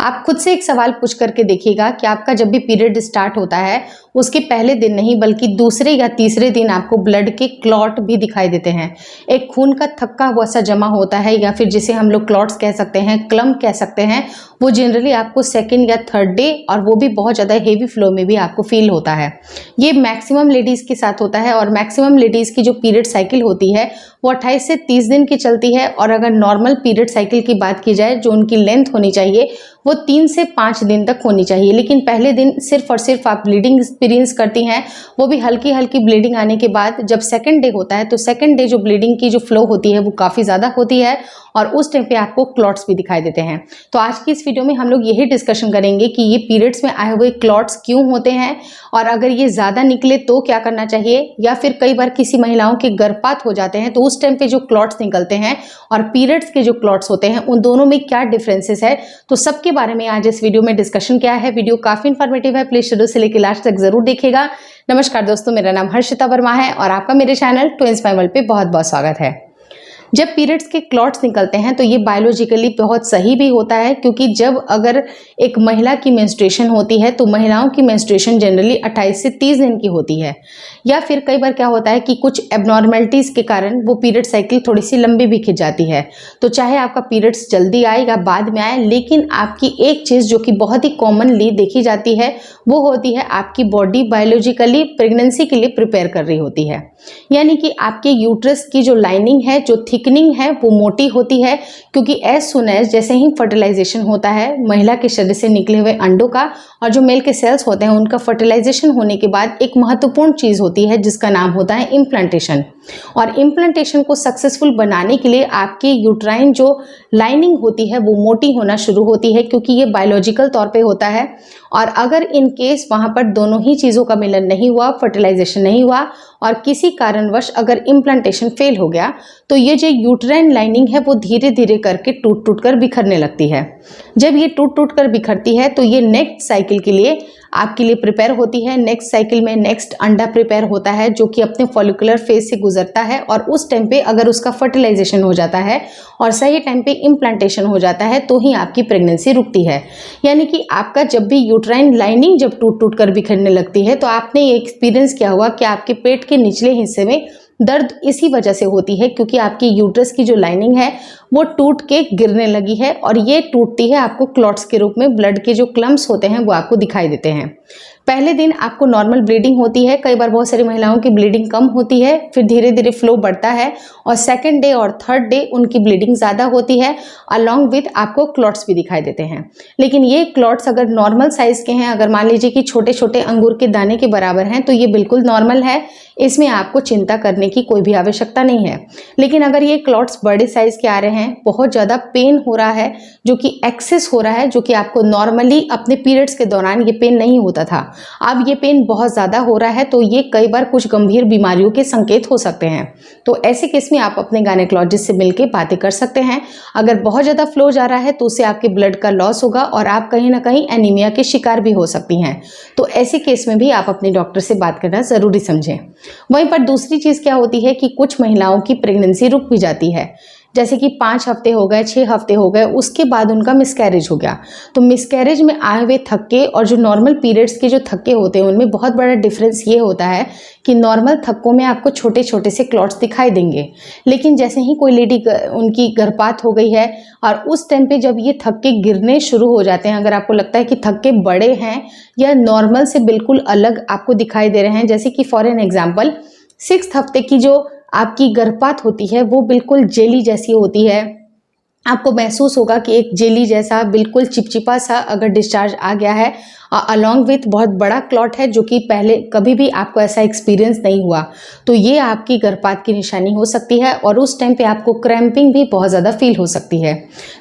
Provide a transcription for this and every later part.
आप खुद से एक सवाल पूछ करके देखिएगा कि आपका जब भी पीरियड स्टार्ट होता है उसके पहले दिन नहीं बल्कि दूसरे या तीसरे दिन आपको ब्लड के क्लॉट भी दिखाई देते हैं। एक खून का थक्का हुआ सा जमा होता है या फिर जिसे हम लोग क्लॉट्स कह सकते हैं, क्लम्प कह सकते हैं, वो जनरली आपको सेकेंड या थर्ड डे और वो भी बहुत ज़्यादा हेवी फ्लो में भी आपको फील होता है। ये मैक्सिमम लेडीज़ के साथ होता है और मैक्सिमम लेडीज़ की जो पीरियड साइकिल होती है वो 28 से 30 दिन की चलती है। और अगर नॉर्मल पीरियड साइकिल की बात की जाए जो उनकी लेंथ होनी चाहिए वो 3 से 5 दिन तक होनी चाहिए। लेकिन पहले दिन सिर्फ और सिर्फ आप ब्लीडिंग एक्सपीरियंस करती हैं, वो भी हल्की हल्की ब्लीडिंग आने के बाद। जब सेकंड डे होता है तो सेकंड डे जो ब्लीडिंग की जो फ्लो होती है वो काफ़ी ज़्यादा होती है और उस टाइम पे आपको क्लॉट्स भी दिखाई देते हैं। तो आज की इस वीडियो में हम लोग यही डिस्कशन करेंगे कि ये पीरियड्स में आए हुए क्लॉट्स क्यों होते हैं और अगर ये ज़्यादा निकले तो क्या करना चाहिए, या फिर कई बार किसी महिलाओं के गर्भपात हो जाते हैं तो उस टाइम पे जो क्लॉट्स निकलते हैं और पीरियड्स के जो क्लॉट्स होते हैं उन दोनों में क्या डिफरेंसेस है, तो सबके बारे में आज इस वीडियो में डिस्कशन किया है। वीडियो काफ़ी इन्फॉर्मेटिव है, प्लीज शुरू से लेकर लास्ट तक जरूर देखिएगा। नमस्कार दोस्तों, मेरा नाम हर्षिता वर्मा है और आपका मेरे चैनल ट्विंस बाय वर्ल्ड पे बहुत बहुत स्वागत है। जब पीरियड्स के क्लॉट्स निकलते हैं तो ये बायोलॉजिकली बहुत सही भी होता है, क्योंकि जब अगर एक महिला की मेंस्ट्रुएशन होती है तो महिलाओं की मेंस्ट्रुएशन जनरली 28 से 30 दिन की होती है। या फिर कई बार क्या होता है कि कुछ एबनॉर्मलिटीज़ के कारण वो पीरियड साइकिल थोड़ी सी लंबी भी खिंच जाती है। तो चाहे आपका पीरियड्स जल्दी आए या बाद में आए, लेकिन आपकी एक चीज़ जो कि बहुत ही कॉमनली देखी जाती है वो होती है आपकी बॉडी बायोलॉजिकली प्रेगनेंसी के लिए प्रिपेयर कर रही होती है। यानी कि आपके यूट्रस की जो लाइनिंग है, जो थिकनिंग है, वो मोटी होती है, क्योंकि एज सुन एज जैसे ही फर्टिलाइजेशन होता है महिला के शरीर से निकले हुए अंडों का और जो मेल के सेल्स होते हैं उनका फर्टिलाइजेशन होने के बाद एक महत्वपूर्ण चीज़ होती है जिसका नाम होता है इम्प्लांटेशन। और इम्प्लांटेशन को सक्सेसफुल बनाने के लिए आपकी यूट्राइन जो लाइनिंग होती है वो मोटी होना शुरू होती है, क्योंकि ये बायोलॉजिकल तौर पे होता है। और अगर इन केस वहाँ पर दोनों ही चीज़ों का मिलन नहीं हुआ, फर्टिलाइजेशन नहीं हुआ और किसी कारणवश अगर इम्प्लांटेशन फेल हो गया तो ये जो यूट्राइन लाइनिंग है वो धीरे धीरे करके टूट टूट कर बिखरने लगती है। जब ये टूट टूट कर बिखरती है तो ये नेक्स्ट साइकिल के लिए आपके लिए प्रिपेयर होती है। नेक्स्ट साइकिल में नेक्स्ट अंडा प्रिपेयर होता है जो कि अपने फॉलिकुलर फेज से गुजरता है और उस टाइम पे अगर उसका फर्टिलाइजेशन हो जाता है और सही टाइम पे इम्प्लांटेशन हो जाता है तो ही आपकी प्रेगनेंसी रुकती है। यानी कि आपका जब भी यूट्राइन लाइनिंग जब टूट टूट कर बिखरने लगती है तो आपने ये एक्सपीरियंस किया हुआ कि आपके पेट के निचले हिस्से में दर्द इसी वजह से होती है, क्योंकि आपकी यूट्रस की जो लाइनिंग है वो टूट के गिरने लगी है और ये टूटती है आपको क्लॉट्स के रूप में। ब्लड के जो क्लम्प्स होते हैं वो आपको दिखाई देते हैं। पहले दिन आपको नॉर्मल ब्लीडिंग होती है, कई बार बहुत सारी महिलाओं की ब्लीडिंग कम होती है, फिर धीरे धीरे फ्लो बढ़ता है और सेकंड डे और थर्ड डे उनकी ब्लीडिंग ज़्यादा होती है, अलॉन्ग विथ आपको क्लॉट्स भी दिखाई देते हैं। लेकिन ये क्लॉट्स अगर नॉर्मल साइज़ के हैं, अगर मान लीजिए कि छोटे छोटे अंगूर के दाने के बराबर हैं, तो ये बिल्कुल नॉर्मल है, इसमें आपको चिंता करने की कोई भी आवश्यकता नहीं है। लेकिन अगर ये क्लॉट्स बड़े साइज़ के आ रहे हैं, बहुत ज़्यादा पेन हो रहा है जो कि एक्सेस हो रहा है, जो कि आपको नॉर्मली अपने पीरियड्स के दौरान ये पेन नहीं होता था, अब ये पेन बहुत ज़्यादा हो रहा है, तो ये कई बार कुछ गंभीर बीमारियों के संकेत हो सकते हैं। तो ऐसे केस में आप अपने गायनेकोलॉजिस्ट से मिलकर बातें कर सकते हैं। अगर बहुत ज़्यादा फ्लो जा रहा है तो उससे आपके ब्लड का लॉस होगा और आप कहीं ना कहीं एनीमिया के शिकार भी हो सकती हैं। तो ऐसे केस में भी आप अपने डॉक्टर से बात करना ज़रूरी समझें। वहीं पर दूसरी चीज़ क्या होती है कि कुछ महिलाओं की प्रेगनेंसी रुक भी जाती है, जैसे कि 5 हफ्ते हो गए, 6 हफ्ते हो गए, उसके बाद उनका मिसकैरेज हो गया। तो मिसकैरेज में आए हुए थक्के और जो नॉर्मल पीरियड्स के जो थक्के होते हैं उनमें बहुत बड़ा डिफरेंस ये होता है कि नॉर्मल थक्कों में आपको छोटे छोटे से क्लॉट्स दिखाई देंगे, लेकिन जैसे ही कोई लेडी उनकी गर्भपात हो गई है और उस टाइम पे जब ये थक्के गिरने शुरू हो जाते हैं, अगर आपको लगता है कि थक्के बड़े हैं या नॉर्मल से बिल्कुल अलग आपको दिखाई दे रहे हैं, जैसे कि फॉर एन एग्जाम्पल 6 हफ्ते की जो आपकी गर्भपात होती है वो बिल्कुल जेली जैसी होती है। आपको महसूस होगा कि एक जेली जैसा बिल्कुल चिपचिपा सा अगर डिस्चार्ज आ गया है अलॉन्ग विथ बहुत बड़ा क्लॉट है, जो कि पहले कभी भी आपको ऐसा एक्सपीरियंस नहीं हुआ, तो ये आपकी गर्भपात की निशानी हो सकती है और उस टाइम पे आपको क्रैम्पिंग भी बहुत ज़्यादा फील हो सकती है।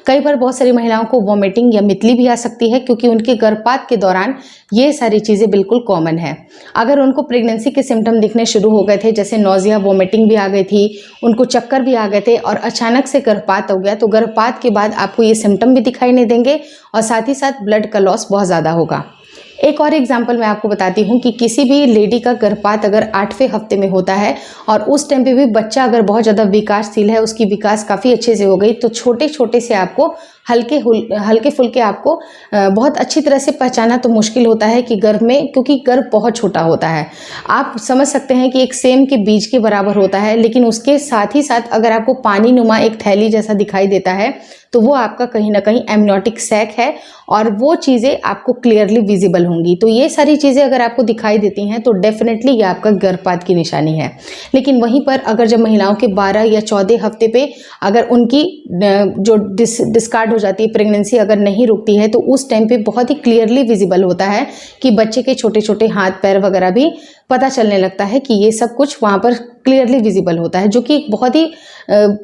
कई बार बहुत सारी महिलाओं को वॉमिटिंग या मितली भी आ सकती है, क्योंकि उनके गर्भपात के दौरान ये सारी चीज़ें बिल्कुल कॉमन है। अगर उनको प्रेगनेंसी के सिम्टम दिखने शुरू हो गए थे, जैसे नोजिया, वॉमिटिंग भी आ गई थी, उनको चक्कर भी आ गए थे और अचानक से गर्भपात हो गया, तो गर्भपात के बाद आपको ये सिम्टम भी दिखाई नहीं देंगे और साथ ही साथ ब्लड का लॉस बहुत ज़्यादा होगा। एक और एग्जाम्पल मैं आपको बताती हूँ कि किसी भी लेडी का गर्भपात अगर 8वें हफ्ते में होता है और उस टाइम पे भी बच्चा अगर बहुत ज़्यादा विकासशील है, उसकी विकास काफ़ी अच्छे से हो गई, तो छोटे छोटे से आपको हल्के फुल्के आपको बहुत अच्छी तरह से पहचाना तो मुश्किल होता है कि गर्भ में, क्योंकि गर्भ बहुत छोटा होता है। आप समझ सकते हैं कि एक सेम के बीज के बराबर होता है, लेकिन उसके साथ ही साथ अगर आपको पानी नुमा एक थैली जैसा दिखाई देता है तो वो आपका कहीं ना कहीं एमनियोटिक सैक है और वो चीज़ें आपको क्लियरली विजिबल होंगी। तो ये सारी चीज़ें अगर आपको दिखाई देती हैं तो डेफिनेटली ये आपका गर्भपात की निशानी है। लेकिन वहीं पर अगर जब महिलाओं के 12 या 14 हफ्ते पे अगर उनकी जो डिस्कार्ड हो जाती है, प्रेगनेंसी अगर नहीं रुकती है, तो उस टाइम पे बहुत ही क्लियरली विजिबल होता है कि बच्चे के छोटे छोटे हाथ पैर वगैरह भी पता चलने लगता है कि ये सब कुछ वहाँ पर क्लियरली विजिबल होता है, जो कि एक बहुत ही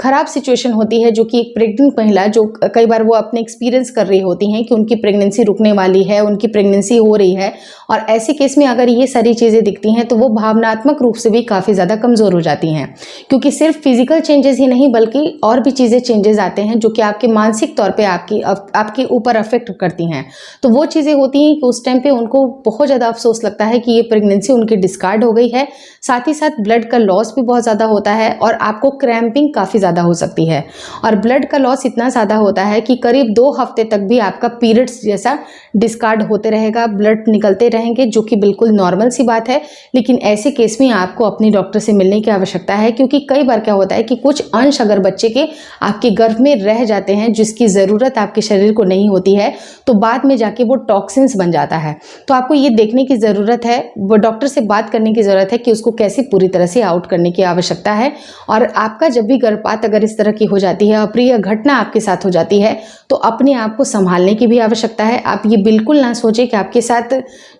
ख़राब सिचुएशन होती है, जो कि एक प्रेग्नेंट महिला जो कई बार वो अपने एक्सपीरियंस कर रही होती हैं कि उनकी प्रेगनेंसी रुकने वाली है, उनकी प्रेगनेंसी हो रही है, और ऐसे केस में अगर ये सारी चीज़ें दिखती हैं तो वो भावनात्मक रूप से भी काफ़ी ज़्यादा कमज़ोर हो जाती हैं, क्योंकि सिर्फ फिजिकल चेंजेस ही नहीं बल्कि और भी चीज़ें चेंजेस आते हैं जो कि आपके मानसिक तौर पर आपके ऊपर अफेक्ट करती हैं। तो वो चीज़ें होती हैं कि उस टाइम पर उनको बहुत ज़्यादा अफसोस लगता है कि ये प्रेगनेंसी उनकी डिस्कार्ड हो गई है, साथ ही साथ ब्लड का लॉस भी बहुत ज़्यादा होता है और आपको क्रैम्पिंग काफ़ी ज़्यादा हो सकती है। और ब्लड का लॉस इतना ज़्यादा होता है कि करीब 2 हफ्ते तक भी आपका पीरियड्स जैसा डिस्कार्ड होते रहेगा, ब्लड निकलते रहेंगे, जो कि बिल्कुल नॉर्मल सी बात है। लेकिन ऐसे केस में आपको अपनी डॉक्टर से मिलने की आवश्यकता है, क्योंकि कई बार क्या होता है कि कुछ अंश अगर बच्चे के आपके गर्भ में रह जाते हैं जिसकी ज़रूरत आपके शरीर को नहीं होती है, तो बाद में जाके वो टॉक्सिन्स बन जाता है। तो आपको ये देखने की ज़रूरत है, वो डॉक्टर से बात करने की ज़रूरत है कि उसको कैसे पूरी तरह से आउट करने की आवश्यकता है। और आपका जब भी गर्भपात अगर इस तरह की हो जाती है, अप्रिय घटना आपके साथ हो जाती है, तो अपने आप को संभालने की भी आवश्यकता है। आप ये बिल्कुल ना सोचें कि आपके साथ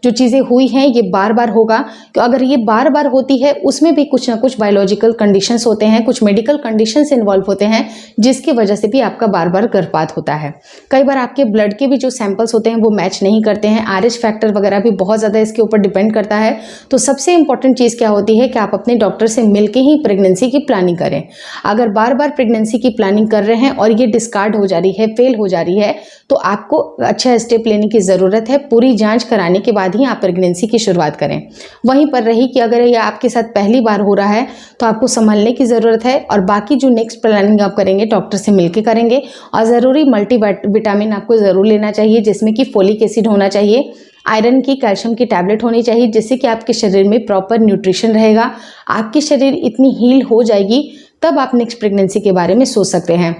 जो चीज़ें हुई हैं ये बार बार होगा, तो अगर ये बार बार होती है उसमें भी कुछ ना कुछ बायोलॉजिकल कंडीशंस होते हैं, कुछ मेडिकल कंडीशंस इन्वॉल्व होते हैं, जिसकी वजह से भी आपका बार बार गर्भपात होता है। कई बार आपके ब्लड के भी जो सैंपल्स होते हैं वो मैच नहीं करते हैं, RH फैक्टर वगैरह भी बहुत ज़्यादा इसके ऊपर डिपेंड करता है। तो सबसे इंपॉर्टेंट चीज़ क्या होती है कि आप अपने डॉक्टर से मिलकर ही प्रेगनेंसी की प्लानिंग करें। अगर बार बार प्रेगनेंसी की प्लानिंग कर रहे हैं और ये डिस्कार्ड हो जा रही है, फेल हो जा रही है, तो आपको अच्छा स्टेप लेने की ज़रूरत है। पूरी जांच कराने के बाद ही आप प्रेगनेंसी की शुरुआत करें। वहीं पर रही कि अगर ये आपके साथ पहली बार हो रहा है तो आपको संभलने की ज़रूरत है, और बाकी जो नेक्स्ट प्लानिंग आप करेंगे डॉक्टर से मिलकर करेंगे। और ज़रूरी मल्टीविटामिन आपको ज़रूर लेना चाहिए, जिसमें कि फोलिक एसिड होना चाहिए, आयरन की, कैल्शियम की टैबलेट होनी चाहिए, जिससे कि आपके शरीर में प्रॉपर न्यूट्रिशन रहेगा। आपकी शरीर इतनी हील हो जाएगी तब आप नेक्स्ट प्रेगनेंसी के बारे में सोच सकते हैं।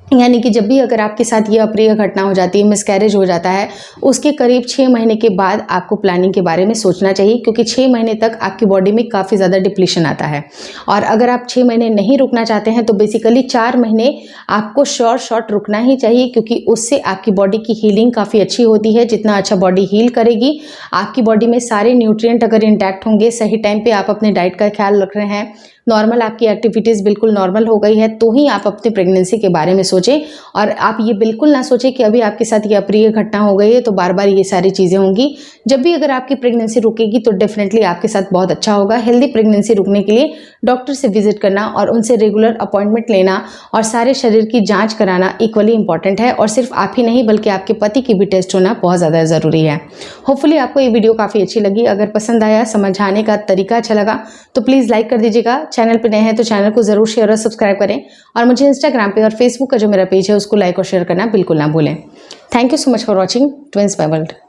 यानी कि जब भी अगर आपके साथ ये अप्रिय घटना हो जाती है, मिसकैरेज हो जाता है, उसके करीब 6 महीने के बाद आपको प्लानिंग के बारे में सोचना चाहिए, क्योंकि 6 महीने तक आपकी बॉडी में काफ़ी ज़्यादा डिप्लीशन आता है। और अगर आप 6 महीने नहीं रुकना चाहते हैं तो बेसिकली 4 महीने आपको शॉर्ट रुकना ही चाहिए, क्योंकि उससे आपकी बॉडी की हीलिंग काफ़ी अच्छी होती है। जितना अच्छा बॉडी हील करेगी, आपकी बॉडी में सारे न्यूट्रिएंट अगर इंटैक्ट होंगे, सही टाइम पे आप अपने डाइट का ख्याल रख रहे हैं, नॉर्मल आपकी एक्टिविटीज़ बिल्कुल नॉर्मल हो गई है, तो ही आप अपनी प्रेगनेंसी के बारे में सोचें। और आप ये बिल्कुल ना सोचें कि अभी आपके साथ ये अप्रिय घटना हो गई है तो बार बार ये सारी चीज़ें होंगी। जब भी अगर आपकी प्रेगनेंसी रुकेगी तो डेफिनेटली आपके साथ बहुत अच्छा होगा। हेल्दी प्रेगनेंसी रुकने के लिए डॉक्टर से विजिट करना और उनसे रेगुलर अपॉइंटमेंट लेना और सारे शरीर की जाँच कराना इक्वली इंपॉर्टेंट है। और सिर्फ आप ही नहीं बल्कि आपके पति की भी टेस्ट होना बहुत ज़्यादा ज़रूरी है। होपफुली आपको ये वीडियो काफ़ी अच्छी लगी। अगर पसंद आया, समझाने का तरीका अच्छा लगा तो प्लीज़ लाइक कर दीजिएगा। चैनल पे नए हैं तो चैनल को ज़रूर शेयर और सब्सक्राइब करें, और मुझे इंस्टाग्राम पे और फेसबुक का जो मेरा पेज है उसको लाइक और शेयर करना बिल्कुल ना भूलें। Thank you so much for watching Twins By world.